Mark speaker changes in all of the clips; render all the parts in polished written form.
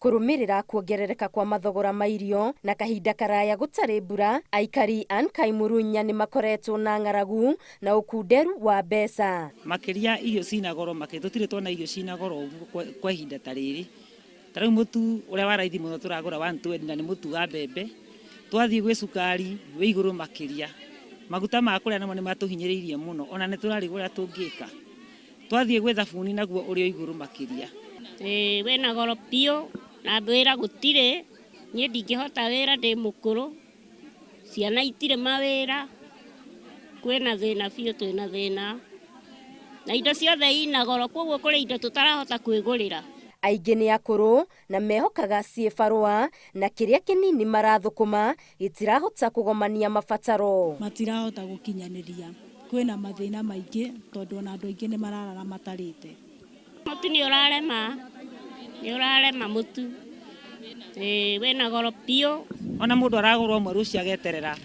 Speaker 1: Kũrũmĩrĩra kuongerereka kwa mathogora ma irio na kahinda karaya gũtarĩ mbura, aikari a Kaimurunya nĩ makoretwo na ng'aragu na ũkunderu wa mbeca.
Speaker 2: Makĩria irio cina goro tũtirĩ tuona irio cina goro kwa ihinda ta rĩrĩ. Tarĩu mũtu ũrĩa wa raithi mũno tũragũra 120 na nĩ mũtu wa mbembe. Twathiĩ gwĩ cukari wĩ igũrũ makĩria. Maguta ma kũrĩa namo nĩ matũhinyĩrĩirie mũno, ona nĩ tũrarigũra tũngĩka. Twathiĩ gwĩ thabuni naguo ũrĩ igũrũ makĩria.
Speaker 3: Wĩna goro biũ na wĩra gũtirĩ, niĩ ndingĩhota wĩra ndĩ mũkũrũ, ciana itirĩ mawĩra, kwĩna thĩna biũ, twĩna thĩna. Na indo ciothe ina goro, koguo kũrĩ indo tũtarahota kwĩgũrĩra.
Speaker 1: Aingĩ nĩ akũrũ na mehokaga ciĩ barũa na kĩrĩa kĩnini marathũkũma gĩtirahota kũgomania mabataro.
Speaker 4: Matirahota gũkinyanĩria. Kwĩna mathĩna maingĩ tondũ ona andũ aingĩ nĩ mararara matarĩte.
Speaker 3: Mũtu nĩ ũrarema mũtu. Wĩna goro biũ.
Speaker 2: Ona mũndũ aragũrwo ũmwe rũciũ ageterera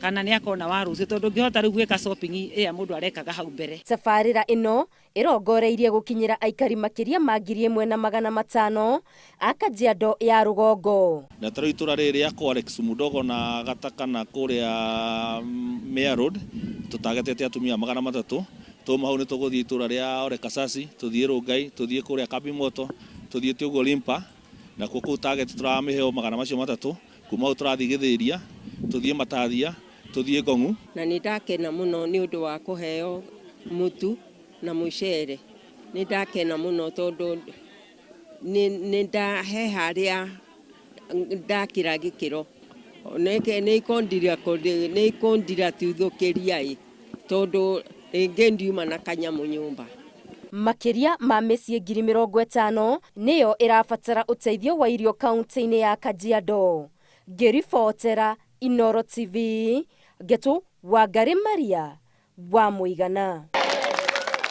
Speaker 2: kana nĩ akona wa rũciũ tondũ ngĩhota rĩu gwĩka shopping ĩya mũndũ arekaga hau mbere.
Speaker 1: Tabarĩra ĩno ĩrongoreirie gũkinyĩra aikari makĩria ma 1,500 a Kajiado ya rũgongo.
Speaker 5: Na tarĩu itũra rĩrĩ rĩa Kware, Kisumu Ndogo na Gataka na kũrĩa Mea Road tũtagetete atumia 300. Tuma hau nĩ tũgũthiĩ itũra rĩa Ole Kasasi, tũthiĩ Rongai, tũthiĩ kũrĩa Kabimoto, tũthiĩ Tiogo Limpa na kũu target tũramĩheo 300. Kuma hau tũrathiĩ Gĩthĩria, tũthiĩ Matathia, tũthiĩ Ngong'u.
Speaker 6: Na nĩ ndakena mũno nĩ ũndũ wa kũheo mũtu na mũcere. Nĩ ndakena mũno tondũ nĩ ndahe harĩa ndakĩra gĩkĩro. Nĩ ikondira tuthũkĩria tondũ rĩngĩ ndiuma na kanyamũ nyũmba.
Speaker 1: Makĩria ma mĩciĩ 50,000 nĩyo ĩrabatara ũteithio wa irio kaunti-inĩ ya Kajiado. Ngĩribotera Inooro TV, Ngetu Wangari Maria wa Mũigana.